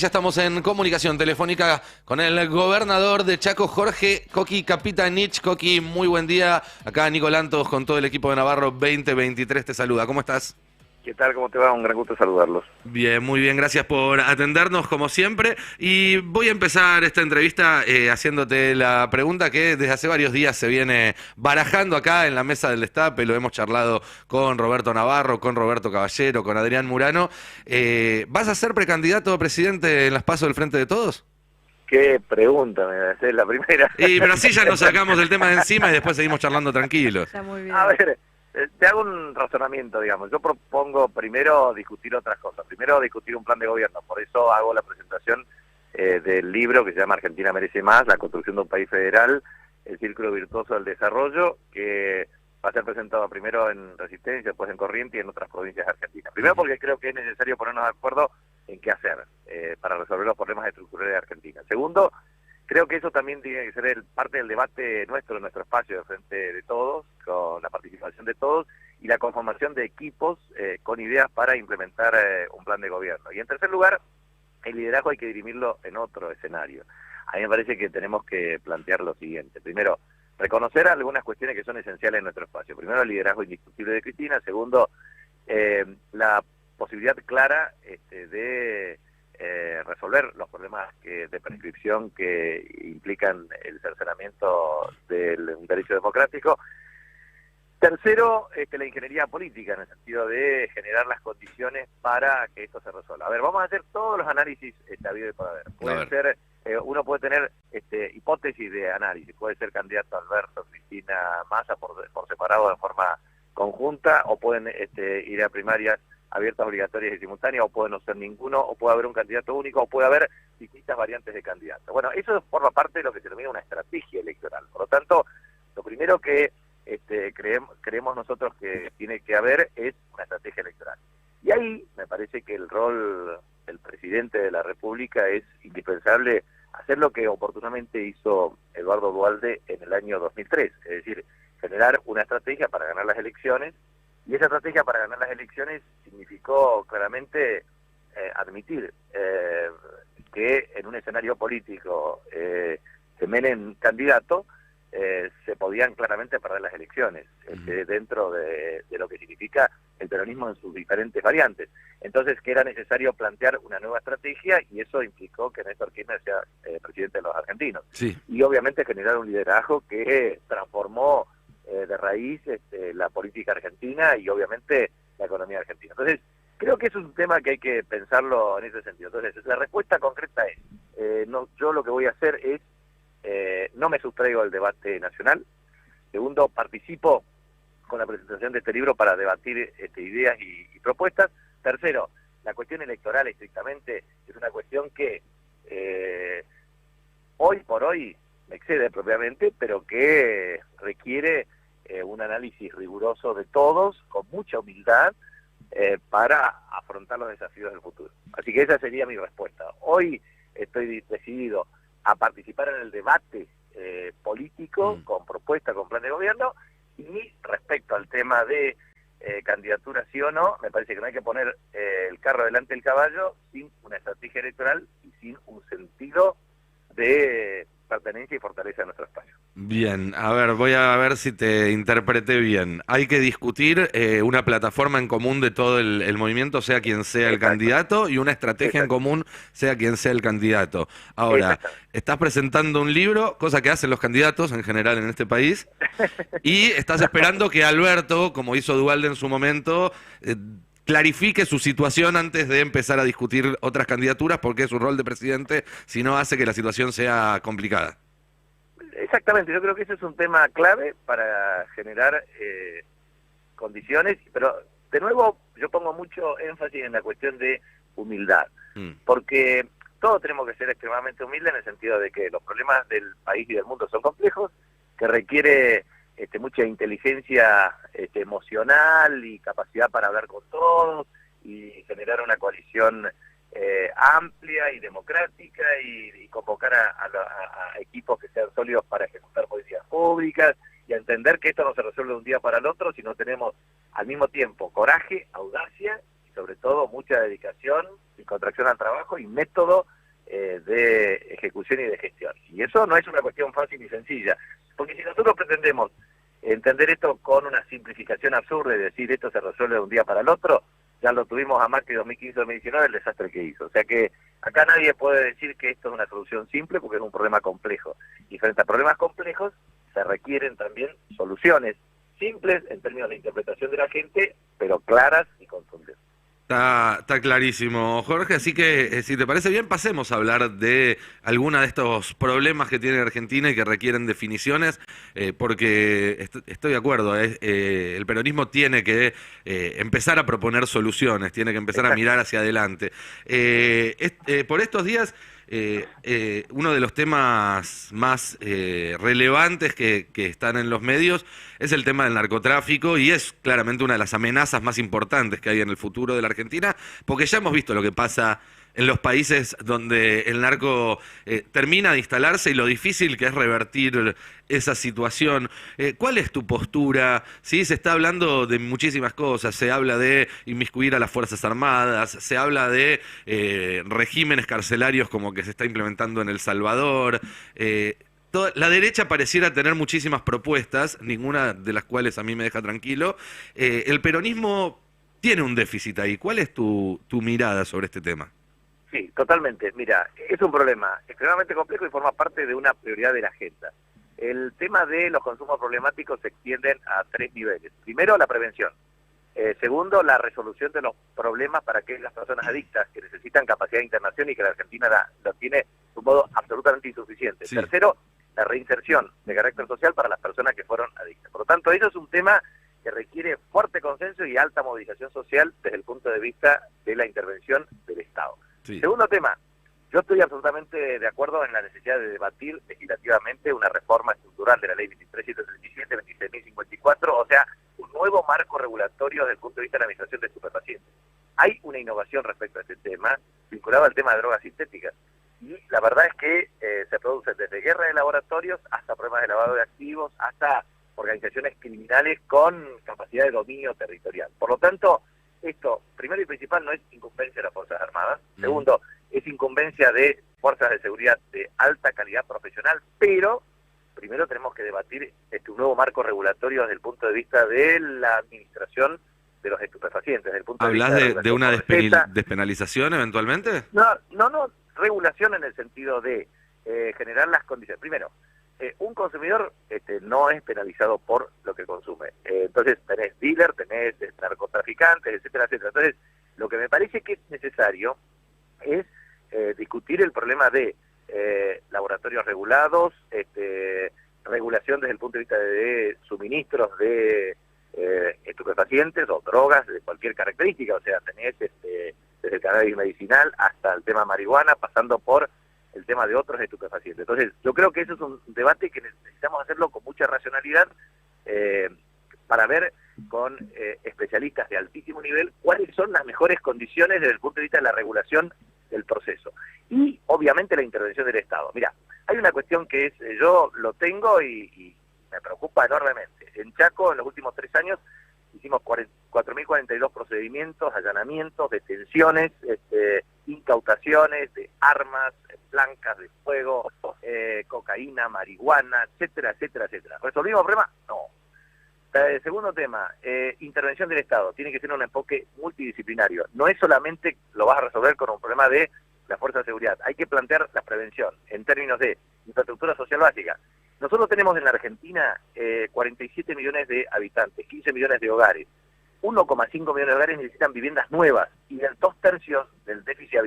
Ya estamos en comunicación telefónica con el gobernador de Chaco, Jorge Coqui Capitanich. Coqui, muy buen día. Acá Nico Lantos con todo el equipo de Navarro 2023 te saluda. ¿Cómo estás? ¿Qué tal? ¿Cómo te va? Un gran gusto saludarlos. Bien, muy bien. Gracias por atendernos como siempre. Y voy a empezar esta entrevista haciéndote la pregunta que desde hace varios días se viene barajando acá en la mesa del Destape. Lo hemos charlado con Roberto Navarro, con Roberto Caballero, con Adrián Murano. ¿Vas a ser precandidato a presidente en las PASO del Frente de Todos? ¿Qué pregunta? Me haces la primera. Pero así ya nos sacamos el tema de encima y después seguimos charlando tranquilos. Está muy bien. A ver, te hago un razonamiento, digamos. Yo propongo primero discutir otras cosas. Primero discutir un plan de gobierno. Por eso hago la presentación del libro que se llama Argentina merece más, la construcción de un país federal, el círculo virtuoso del desarrollo, que va a ser presentado primero en Resistencia, después en Corrientes y en otras provincias de Argentina. Primero porque creo que es necesario ponernos de acuerdo en qué hacer para resolver los problemas estructurales de Argentina. Segundo, creo que eso también tiene que ser parte del debate nuestro, en nuestro espacio de Frente de Todos, con la participación de todos y la conformación de equipos con ideas para implementar un plan de gobierno. Y en tercer lugar, el liderazgo hay que dirimirlo en otro escenario. A mí me parece que tenemos que plantear lo siguiente. Primero, reconocer algunas cuestiones que son esenciales en nuestro espacio. Primero, el liderazgo indiscutible de Cristina. Segundo, la posibilidad clara de resolver los problemas de prescripción que implican el cercenamiento del derecho democrático. Tercero, la ingeniería política, en el sentido de generar las condiciones para que esto se resuelva. A ver, vamos a hacer todos los análisis habido y por haber. Puede ser, uno puede tener hipótesis de análisis, puede ser candidato Alberto, Cristina, Massa por separado de forma conjunta, o pueden ir a primarias abiertas, obligatorias y simultáneas, o puede no ser ninguno, o puede haber un candidato único, o puede haber distintas variantes de candidatos. Bueno, eso forma parte de lo que se denomina una estrategia electoral. Por lo tanto, lo primero que creemos nosotros que tiene que haber es una estrategia electoral. Y ahí me parece que el rol del presidente de la República es indispensable hacer lo que oportunamente hizo Eduardo Duhalde en el año 2003, es decir, generar una estrategia para ganar las elecciones, y esa estrategia para ganar las elecciones significó claramente admitir que en un escenario político de Menem candidato, se podían claramente perder las elecciones dentro de lo que significa el peronismo en sus diferentes variantes. Entonces, que era necesario plantear una nueva estrategia, y eso implicó que Néstor Kirchner sea presidente de los argentinos. Sí. Y obviamente generar un liderazgo que transformó de raíz la política argentina y obviamente la economía argentina. Entonces, creo que es un tema que hay que pensarlo en ese sentido. Entonces, la respuesta concreta es, yo lo que voy a hacer es no me sustraigo del debate nacional. Segundo, participo con la presentación de este libro para debatir ideas y propuestas. Tercero, la cuestión electoral estrictamente es una cuestión que hoy por hoy me excede propiamente, pero que requiere un análisis riguroso de todos, con mucha humildad, para afrontar los desafíos del futuro. Así que esa sería mi respuesta. Hoy estoy decidido a participar en el debate político, con propuesta, con plan de gobierno, y respecto al tema de candidatura sí o no, me parece que no hay que poner el carro delante del caballo sin una estrategia electoral y sin un sentido de pertenencia y fortaleza de nuestro espacio. Bien, a ver, voy a ver si te interpreté bien. Hay que discutir una plataforma en común de todo el movimiento, sea quien sea el Exacto. candidato, y una estrategia en Exacto. común, sea quien sea el candidato. Ahora, estás presentando un libro, cosa que hacen los candidatos en general en este país, y estás esperando que Alberto, como hizo Duhalde en su momento, clarifique su situación antes de empezar a discutir otras candidaturas, porque es su rol de presidente, si no hace que la situación sea complicada. Exactamente, yo creo que ese es un tema clave para generar condiciones, pero de nuevo yo pongo mucho énfasis en la cuestión de humildad, porque todos tenemos que ser extremadamente humildes en el sentido de que los problemas del país y del mundo son complejos, que requiere mucha inteligencia emocional y capacidad para hablar con todos y generar una coalición amplia y democrática y convocar a equipos que sean sólidos para ejecutar políticas públicas y a entender que esto no se resuelve de un día para el otro, sino tenemos al mismo tiempo coraje, audacia y sobre todo mucha dedicación y contracción al trabajo y método de ejecución y de gestión. Y eso no es una cuestión fácil y sencilla, porque si nosotros pretendemos entender esto con una simplificación absurda y decir esto se resuelve de un día para el otro, ya lo tuvimos a Macri 2015-2019, el desastre que hizo. O sea que acá nadie puede decir que esto es una solución simple porque es un problema complejo. Y frente a problemas complejos se requieren también soluciones simples en términos de interpretación de la gente, pero claras y contundentes. Está clarísimo, Jorge, así que si te parece bien, pasemos a hablar de alguna de estos problemas que tiene Argentina y que requieren definiciones, porque estoy de acuerdo, el peronismo tiene que empezar a proponer soluciones, tiene que empezar a mirar hacia adelante. Por estos días, uno de los temas más relevantes que están en los medios es el tema del narcotráfico y es claramente una de las amenazas más importantes que hay en el futuro de la Argentina, porque ya hemos visto lo que pasa en los países donde el narco termina de instalarse y lo difícil que es revertir esa situación. ¿Cuál es tu postura? ¿Sí? Se está hablando de muchísimas cosas, se habla de inmiscuir a las Fuerzas Armadas, se habla de regímenes carcelarios como que se está implementando en El Salvador. La derecha pareciera tener muchísimas propuestas, ninguna de las cuales a mí me deja tranquilo. El peronismo tiene un déficit ahí. ¿Cuál es tu mirada sobre este tema? Sí, totalmente. Mira, es un problema extremadamente complejo y forma parte de una prioridad de la agenda. El tema de los consumos problemáticos se extienden a 3 niveles. Primero, la prevención. Segundo, la resolución de los problemas para que las personas adictas que necesitan capacidad de internación y que la Argentina lo tiene de un modo absolutamente insuficiente. Sí. Tercero, la reinserción de carácter social para las personas que fueron adictas. Por lo tanto, eso es un tema que requiere fuerte consenso y alta movilización social desde el punto de vista de la intervención del Estado. Sí. Segundo tema, yo estoy absolutamente de acuerdo en la necesidad de debatir legislativamente una reforma estructural de la ley 23.137, 26.054, o sea, un nuevo marco regulatorio desde el punto de vista de la administración de estupefacientes. Hay una innovación respecto a este tema, vinculado al tema de drogas sintéticas, y la verdad es que se producen desde guerra de laboratorios hasta problemas de lavado de activos, hasta organizaciones criminales con capacidad de dominio territorial. Por lo tanto, esto, primero y principal, no es incumbencia de las Fuerzas Armadas. Segundo, es incumbencia de fuerzas de seguridad de alta calidad profesional, pero primero tenemos que debatir un nuevo marco regulatorio desde el punto de vista de la administración de los estupefacientes. Desde el punto ¿Hablas de una despenalización eventualmente? No, regulación en el sentido de generar las condiciones. Primero, un consumidor no es penalizado por lo que consume. Entonces tenés dealer, tenés narcotraficantes, etcétera, etcétera. Entonces, lo que me parece que es necesario es discutir el problema de laboratorios regulados, regulación desde el punto de vista de suministros de estupefacientes o drogas de cualquier característica. O sea, tenés desde el cannabis medicinal hasta el tema marihuana, pasando por el tema de otros estupefacientes. Entonces, yo creo que eso es un debate que necesitamos hacerlo con mucha racionalidad para ver con especialistas de altísimo nivel cuáles son las mejores condiciones desde el punto de vista de la regulación del proceso. Y, obviamente, la intervención del Estado. Mira, hay una cuestión que es, yo lo tengo y me preocupa enormemente. En Chaco, en los últimos 3 años, hicimos 4.042 procedimientos, allanamientos, detenciones, incautaciones de armas blancas de fuego, cocaína, marihuana, etcétera, etcétera, etcétera. ¿Resolvimos el problema? No. Segundo tema, intervención del Estado. Tiene que ser un enfoque multidisciplinario. No es solamente lo vas a resolver con un problema de la fuerza de seguridad. Hay que plantear la prevención en términos de infraestructura social básica. Nosotros tenemos en la Argentina 47 millones de habitantes, 15 millones de hogares. 1,5 millones de hogares necesitan viviendas nuevas y en 2/3 del déficit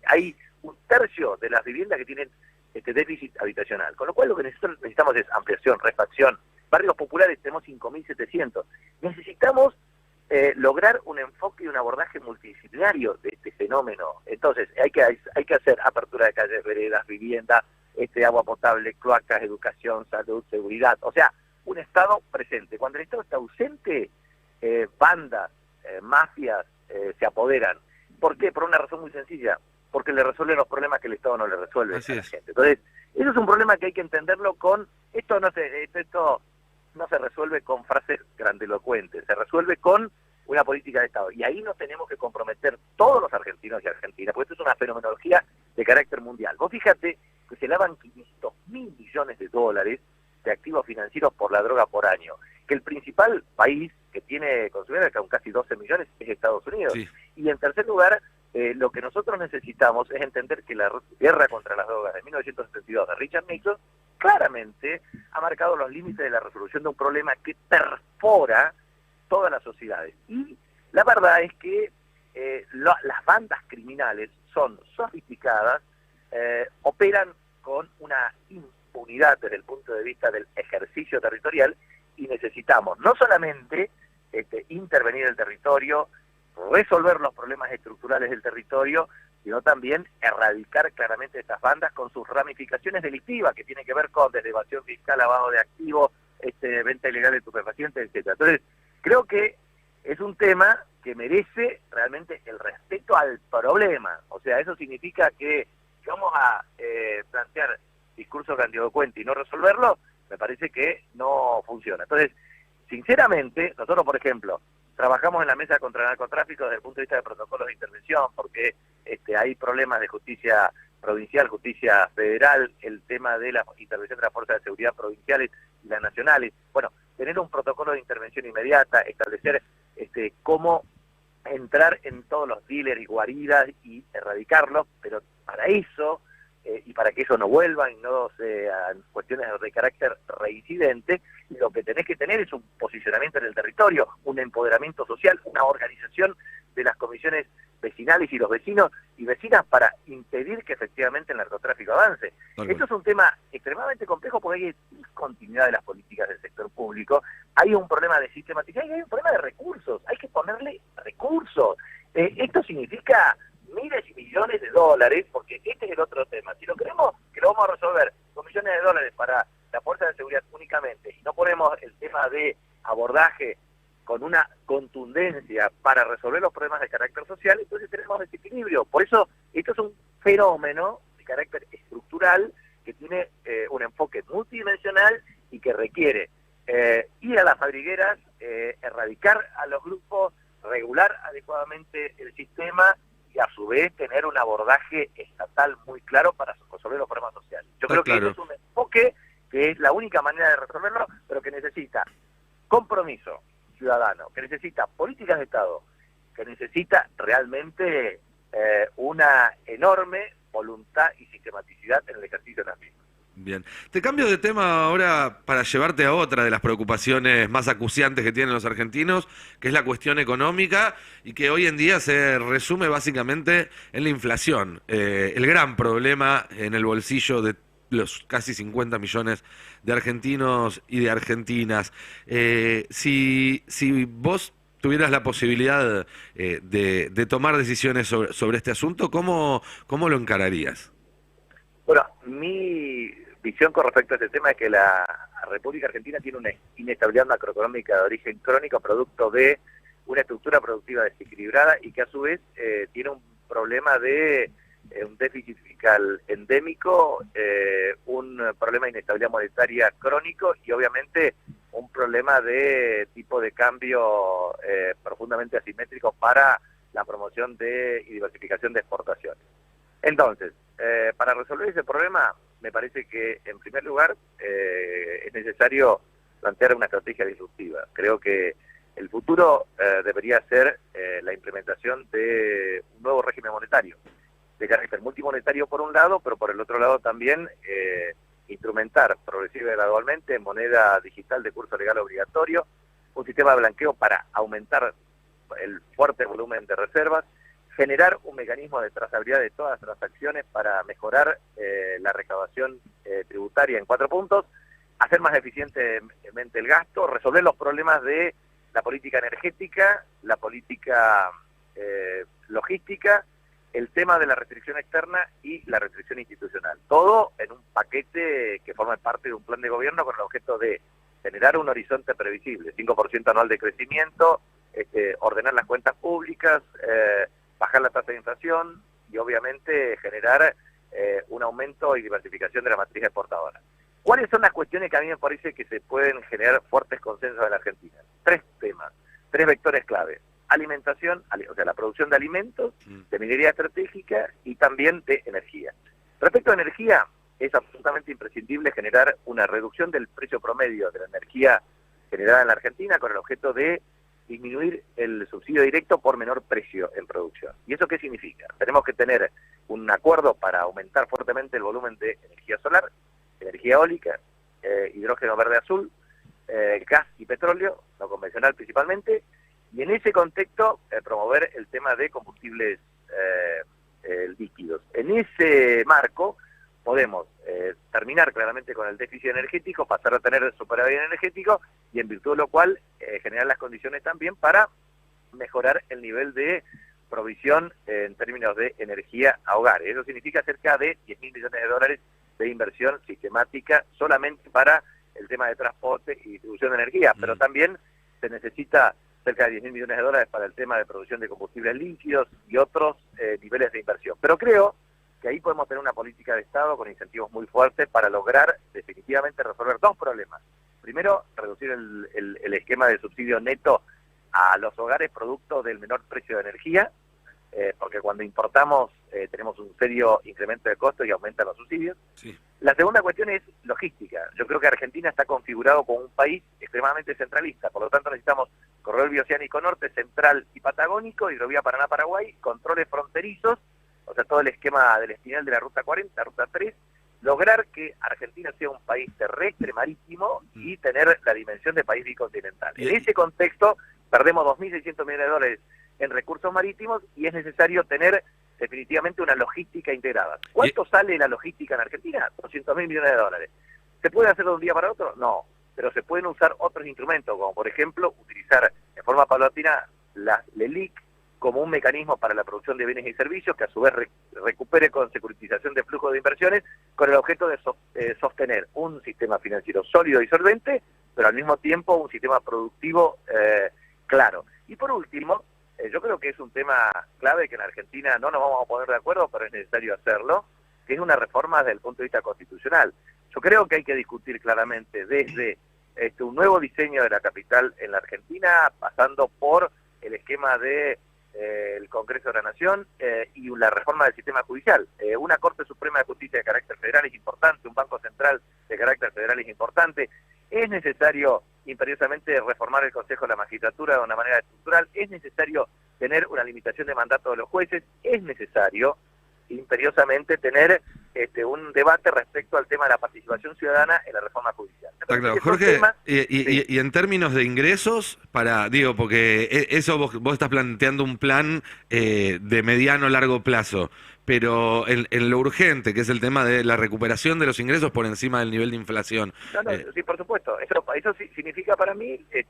hay 1/3 de las viviendas que tienen déficit habitacional. Con lo cual lo que necesitamos es ampliación, refacción. Barrios populares tenemos 5.700. Necesitamos lograr un enfoque y un abordaje multidisciplinario de este fenómeno. Entonces hay que hacer apertura de calles, veredas, vivienda, agua potable, cloacas, educación, salud, seguridad. O sea, un Estado presente. Cuando el Estado está ausente, bandas, mafias se apoderan. ¿Por qué? Por una razón muy sencilla. Porque le resuelven los problemas que el Estado no le resuelve a la gente. Entonces, eso es un problema que hay que entenderlo con... Esto no se resuelve con frases grandilocuentes, se resuelve con una política de Estado. Y ahí nos tenemos que comprometer todos los argentinos y argentinas, porque esto es una fenomenología de carácter mundial. Vos fíjate que se lavan 500.000 millones de dólares de activos financieros por la droga por año, que el principal país que tiene consumidores, con casi 12 millones, es Estados Unidos. Sí. Y en tercer lugar, lo que nosotros necesitamos es entender que la guerra contra las drogas de 1972 de Richard Nixon claramente ha marcado los límites de la resolución de un problema que perfora todas las sociedades. Y la verdad es que las bandas criminales son sofisticadas, operan con una impunidad desde el punto de vista del ejercicio territorial, y necesitamos no solamente intervenir el territorio, resolver los problemas estructurales del territorio, sino también erradicar claramente estas bandas con sus ramificaciones delictivas, que tienen que ver con desde evasión fiscal, lavado de activos, venta ilegal de estupefacientes, etcétera. Entonces, creo que es un tema que merece realmente el respeto al problema. O sea, eso significa que vamos a plantear discursos grandilocuentes y no resolverlo, me parece que no funciona. Entonces, sinceramente, nosotros, por ejemplo, trabajamos en la mesa contra el narcotráfico desde el punto de vista de protocolos de intervención, porque hay problemas de justicia provincial, justicia federal, el tema de la intervención de las fuerzas de seguridad provinciales y las nacionales. Bueno, tener un protocolo de intervención inmediata, establecer cómo entrar en todos los dealers y guaridas y erradicarlos, pero para eso, y para que eso no vuelva y no sean cuestiones de carácter reincidente, lo que tenés que tener es un posicionamiento en el territorio, un empoderamiento social, una organización de las comisiones vecinales y los vecinos y vecinas para impedir que efectivamente el narcotráfico avance. Esto es un tema extremadamente complejo porque hay discontinuidad de las políticas del sector público, hay un problema de sistematización y hay un problema de recursos, hay que ponerle recursos. Esto significa miles y millones de dólares, porque este es el otro tema. Si lo queremos que lo vamos a resolver con millones de dólares para la fuerza de seguridad únicamente, y no ponemos el tema de abordaje con una contundencia para resolver los problemas de carácter social, entonces tenemos desequilibrio. Por eso, esto es un fenómeno de carácter estructural que tiene un enfoque multidimensional y que requiere ir a las madrigueras, erradicar a los grupos, regular adecuadamente el sistema y a su vez tener un abordaje estatal muy claro para resolver los problemas sociales. Yo creo que este es un enfoque que es la única manera de resolverlo, pero que necesita compromiso ciudadano, que necesita políticas de Estado, que necesita realmente una enorme voluntad y sistematicidad en el ejercicio de las mismas. Bien. Te cambio de tema ahora para llevarte a otra de las preocupaciones más acuciantes que tienen los argentinos, que es la cuestión económica y que hoy en día se resume básicamente en la inflación. El gran problema en el bolsillo de los casi 50 millones de argentinos y de argentinas. Si vos tuvieras la posibilidad de tomar decisiones sobre este asunto, ¿cómo lo encararías? Bueno, mi visión con respecto a este tema es que la República Argentina tiene una inestabilidad macroeconómica de origen crónico, producto de una estructura productiva desequilibrada y que a su vez tiene un problema de un déficit fiscal endémico, un problema de inestabilidad monetaria crónico y obviamente un problema de tipo de cambio profundamente asimétrico para la promoción y diversificación de exportaciones. Entonces, para resolver ese problema, me parece que, en primer lugar, es necesario plantear una estrategia disruptiva. Creo que el futuro debería ser la implementación de un nuevo régimen monetario, de carácter multimonetario por un lado, pero por el otro lado también instrumentar progresiva y gradualmente moneda digital de curso legal obligatorio, un sistema de blanqueo para aumentar el fuerte volumen de reservas, generar un mecanismo de trazabilidad de todas las transacciones para mejorar la recaudación tributaria en 4 puntos, hacer más eficientemente el gasto, resolver los problemas de la política energética, la política logística, el tema de la restricción externa y la restricción institucional. Todo en un paquete que forma parte de un plan de gobierno con el objeto de generar un horizonte previsible, 5% anual de crecimiento, ordenar las cuentas públicas, bajar la tasa de inflación y obviamente generar un aumento y diversificación de la matriz exportadora. ¿Cuáles son las cuestiones que a mí me parece que se pueden generar fuertes consensos en la Argentina? 3 temas, 3 vectores clave. alimentación, o sea, la producción de alimentos, de minería estratégica y también de energía. Respecto a energía, es absolutamente imprescindible generar una reducción del precio promedio de la energía generada en la Argentina con el objeto de disminuir el subsidio directo por menor precio en producción. ¿Y eso qué significa? Tenemos que tener un acuerdo para aumentar fuertemente el volumen de energía solar, energía eólica, hidrógeno verde azul, gas y petróleo, no convencional principalmente, y en ese contexto promover el tema de combustibles líquidos. En ese marco podemos terminar claramente con el déficit energético, pasar a tener superávit energético y en virtud de lo cual generar las condiciones también para mejorar el nivel de provisión en términos de energía a hogares. Eso significa cerca de 10.000 millones de dólares de inversión sistemática solamente para el tema de transporte y distribución de energía, pero también se necesita cerca de 10.000 millones de dólares para el tema de producción de combustibles líquidos y otros niveles de inversión. Pero creo que ahí podemos tener una política de Estado con incentivos muy fuertes para lograr definitivamente resolver dos problemas. Primero, reducir el esquema de subsidio neto a los hogares producto del menor precio de energía, porque cuando importamos tenemos un serio incremento de costos y aumentan los subsidios. Sí. La segunda cuestión es logística. Yo creo que Argentina está configurado como un país extremadamente centralista, por lo tanto necesitamos corredor bioceánico norte, central y patagónico, hidrovía Paraná-Paraguay, controles fronterizos, o sea, todo el esquema del espinal de la Ruta 40, Ruta 3, lograr que Argentina sea un país terrestre, marítimo y tener la dimensión de país bicontinental. En ese contexto perdemos 2.600 millones de dólares en recursos marítimos y es necesario tener definitivamente una logística integrada. ¿Cuánto sale la logística en Argentina? 200.000 millones de dólares. ¿Se puede hacer de un día para otro? No, pero se pueden usar otros instrumentos, como por ejemplo utilizar en forma paulatina la LELIC como un mecanismo para la producción de bienes y servicios que a su vez recupere con securitización de flujos de inversiones con el objeto de sostener un sistema financiero sólido y solvente, pero al mismo tiempo un sistema productivo claro. Y por último, yo creo que es un tema clave que en Argentina no nos vamos a poner de acuerdo, pero es necesario hacerlo, que es una reforma desde el punto de vista constitucional. Yo creo que hay que discutir claramente desde un nuevo diseño de la capital en la Argentina, pasando por el esquema de el Congreso de la Nación y la reforma del sistema judicial. Una Corte Suprema de Justicia de carácter federal es importante, un Banco Central de carácter federal es importante. Es necesario imperiosamente reformar el Consejo de la Magistratura de una manera estructural, es necesario tener una limitación de mandato de los jueces, es necesario imperiosamente tener un debate respecto al tema de la participación ciudadana en la reforma judicial. Está claro, Jorge, y en términos de ingresos, porque eso vos estás planteando un plan de mediano a largo plazo, pero en lo urgente, que es el tema de la recuperación de los ingresos por encima del nivel de inflación. Sí, por supuesto. Eso sí significa para mí el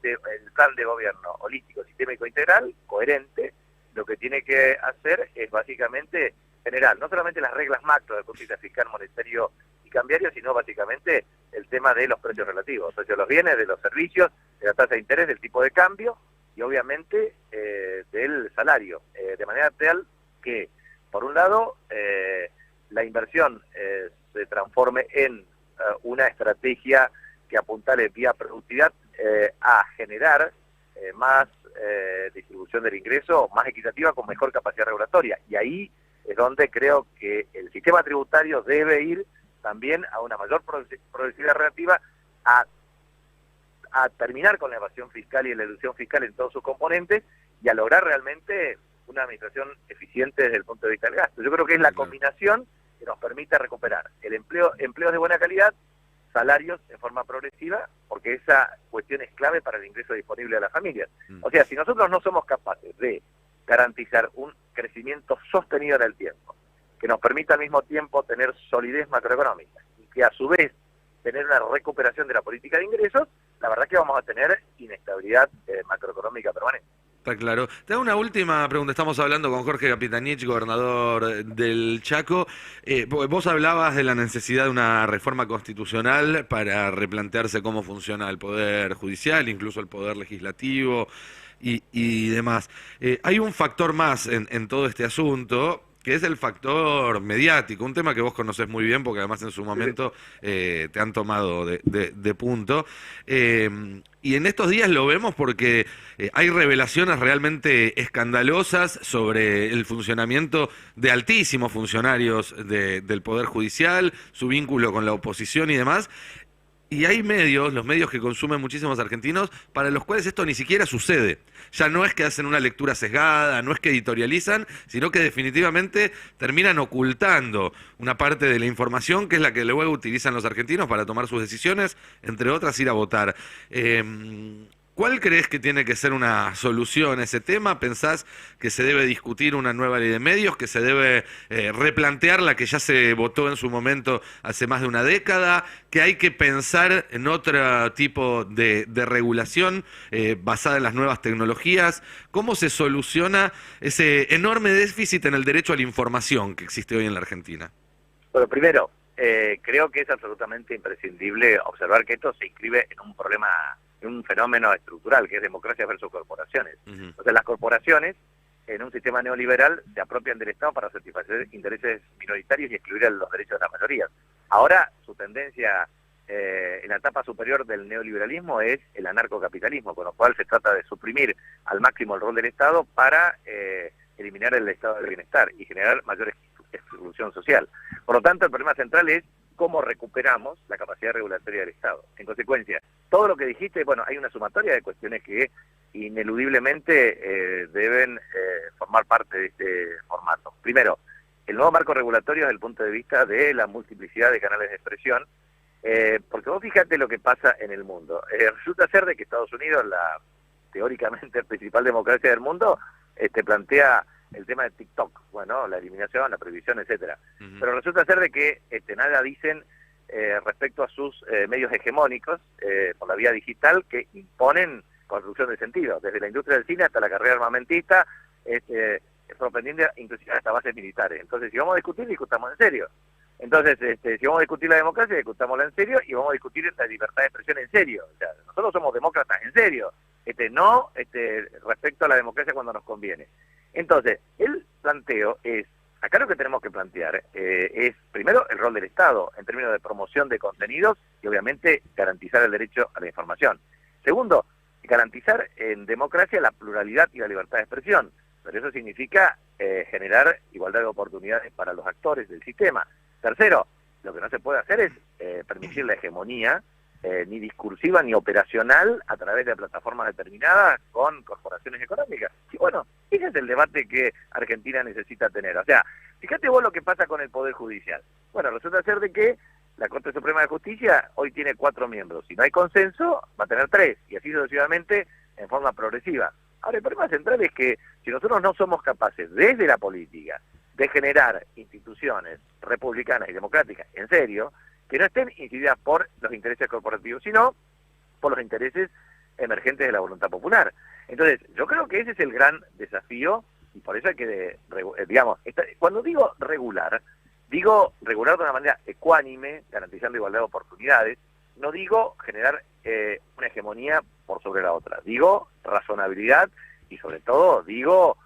plan de gobierno holístico, sistémico integral, coherente. Lo que tiene que hacer es básicamente generar no solamente las reglas macro del punto de vista fiscal, monetario y cambiario, sino básicamente el tema de los precios relativos, o sea, de los bienes, de los servicios, de la tasa de interés, del tipo de cambio y obviamente del salario, de manera tal que, por un lado, la inversión se transforme en una estrategia que apuntale vía productividad a generar más distribución del ingreso, más equitativa, con mejor capacidad regulatoria. Y ahí es donde creo que el sistema tributario debe ir también a una mayor progresividad relativa, a terminar con la evasión fiscal y la elusión fiscal en todos sus componentes y a lograr realmente una administración eficiente desde el punto de vista del gasto. Yo creo que es la combinación que nos permite recuperar el empleos de buena calidad, salarios en forma progresiva, porque esa cuestión es clave para el ingreso disponible de las familias. O sea, si nosotros no somos capaces de garantizar un crecimiento sostenido en el tiempo, que nos permita al mismo tiempo tener solidez macroeconómica y que a su vez tener una recuperación de la política de ingresos, la verdad que vamos a tener inestabilidad macroeconómica permanente. Está claro. Te hago una última pregunta. Estamos hablando con Jorge Capitanich, gobernador del Chaco. Vos hablabas de la necesidad de una reforma constitucional para replantearse cómo funciona el Poder Judicial, incluso el Poder Legislativo y demás. Hay un factor más en todo este asunto, que es el factor mediático, un tema que vos conocés muy bien porque además en su momento te han tomado de punto. Y en estos días lo vemos porque hay revelaciones realmente escandalosas sobre el funcionamiento de altísimos funcionarios del Poder Judicial, su vínculo con la oposición y demás. Y hay medios, los medios que consumen muchísimos argentinos, para los cuales esto ni siquiera sucede. Ya no es que hacen una lectura sesgada, no es que editorializan, sino que definitivamente terminan ocultando una parte de la información que es la que luego utilizan los argentinos para tomar sus decisiones, entre otras ir a votar. ¿Cuál crees que tiene que ser una solución a ese tema? ¿Pensás que se debe discutir una nueva ley de medios, que se debe replantear la que ya se votó en su momento hace más de una década, que hay que pensar en otro tipo de regulación basada en las nuevas tecnologías? ¿Cómo se soluciona ese enorme déficit en el derecho a la información que existe hoy en la Argentina? Bueno, primero, creo que es absolutamente imprescindible observar que esto se inscribe en un problema, un fenómeno estructural, que es democracia versus corporaciones. O sea, las corporaciones, en un sistema neoliberal, se apropian del Estado para satisfacer intereses minoritarios y excluir los derechos de las mayorías. Ahora, su tendencia en la etapa superior del neoliberalismo es el anarcocapitalismo, con lo cual se trata de suprimir al máximo el rol del Estado para eliminar el estado del bienestar y generar mayor exclusión social. Por lo tanto, el problema central es cómo recuperamos la capacidad regulatoria del Estado. En consecuencia, todo lo que dijiste, bueno, hay una sumatoria de cuestiones que ineludiblemente deben formar parte de este formato. Primero, el nuevo marco regulatorio desde el punto de vista de la multiplicidad de canales de expresión, porque vos fíjate lo que pasa en el mundo. Resulta ser de que Estados Unidos, teóricamente principal democracia del mundo, plantea el tema de TikTok, bueno, la eliminación, la prohibición, etcétera. Pero resulta ser de que nada dicen respecto a sus medios hegemónicos por la vía digital que imponen construcción de sentido, desde la industria del cine hasta la carrera armamentista, propendiente inclusive hasta bases militares. Entonces, si vamos a discutir, discutamos en serio. Entonces, si vamos a discutir la democracia, discutámosla en serio y vamos a discutir la libertad de expresión en serio. O sea, nosotros somos demócratas en serio, no respecto a la democracia cuando nos conviene. Entonces, el planteo es, acá lo que tenemos que plantear es, primero, el rol del Estado en términos de promoción de contenidos y, obviamente, garantizar el derecho a la información. Segundo, garantizar en democracia la pluralidad y la libertad de expresión, pero eso significa generar igualdad de oportunidades para los actores del sistema. Tercero, lo que no se puede hacer es permitir la hegemonía ni discursiva ni operacional a través de plataformas determinadas con corporaciones económicas. Y bueno, ese es el debate que Argentina necesita tener. O sea, fíjate vos lo que pasa con el Poder Judicial. Bueno, resulta ser de que la Corte Suprema de Justicia hoy tiene 4 miembros. Si no hay consenso, va a tener 3, y así sucesivamente en forma progresiva. Ahora, el problema central es que si nosotros no somos capaces, desde la política, de generar instituciones republicanas y democráticas, en serio, que no estén incididas por los intereses corporativos, sino por los intereses emergentes de la voluntad popular. Entonces, yo creo que ese es el gran desafío, y por eso hay que, cuando digo regular de una manera ecuánime, garantizando igualdad de oportunidades, no digo generar una hegemonía por sobre la otra, digo razonabilidad y sobre todo digo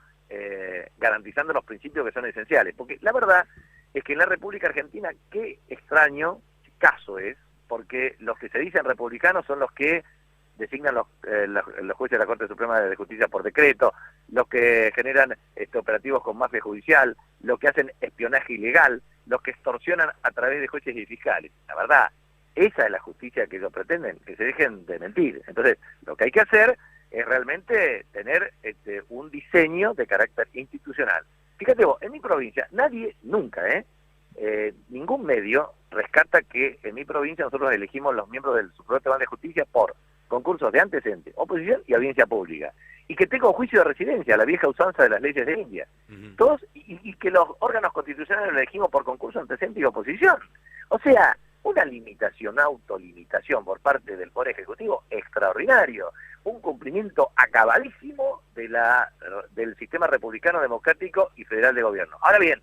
garantizando los principios que son esenciales, porque la verdad es que en la República Argentina, qué extraño caso es, porque los que se dicen republicanos son los que designan los jueces de la Corte Suprema de Justicia por decreto, los que generan operativos con mafia judicial, los que hacen espionaje ilegal, los que extorsionan a través de jueces y fiscales. La verdad, esa es la justicia que ellos pretenden, que se dejen de mentir. Entonces, lo que hay que hacer es realmente tener un diseño de carácter institucional. Fíjate vos, en mi provincia, nadie, nunca, ningún medio rescata que en mi provincia nosotros elegimos los miembros del Supremo Tribunal de Justicia por concursos de antecedentes, oposición y audiencia pública, y que tengo juicio de residencia, la vieja usanza de las leyes de India, todos, y que los órganos constitucionales los elegimos por concurso, antecedente y oposición. O sea, una limitación, autolimitación por parte del Poder Ejecutivo extraordinario, un cumplimiento acabadísimo del sistema republicano, democrático y federal de gobierno. Ahora bien,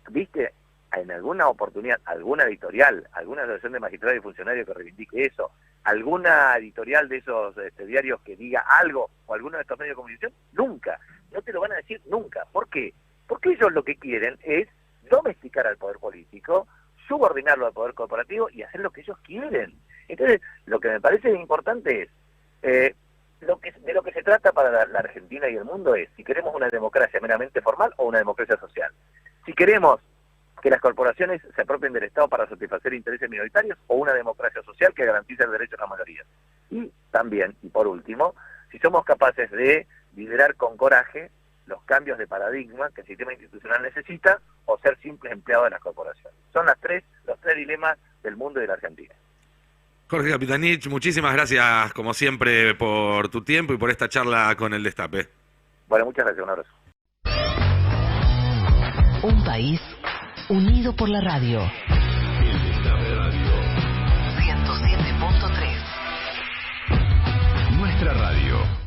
¿viste en alguna oportunidad, alguna editorial, alguna asociación de magistrados y funcionarios que reivindique eso, alguna editorial de esos diarios que diga algo, o alguno de estos medios de comunicación? Nunca, no te lo van a decir nunca. ¿Por qué? Porque ellos lo que quieren es domesticar al poder político, subordinarlo al poder corporativo y hacer lo que ellos quieren. Entonces, lo que me parece importante es, de lo que se trata para la Argentina y el mundo es si queremos una democracia meramente formal o una democracia social. Si queremos que las corporaciones se apropien del Estado para satisfacer intereses minoritarios o una democracia social que garantice el derecho a la mayoría. Y también, y por último, si somos capaces de liderar con coraje los cambios de paradigma que el sistema institucional necesita o ser simples empleados de las corporaciones. Son los tres dilemas del mundo y de la Argentina. Jorge Capitanich, muchísimas gracias, como siempre, por tu tiempo y por esta charla con El Destape. Bueno, muchas gracias, un abrazo. Un país unido por la radio. El Destape Radio. 107.3. Nuestra radio.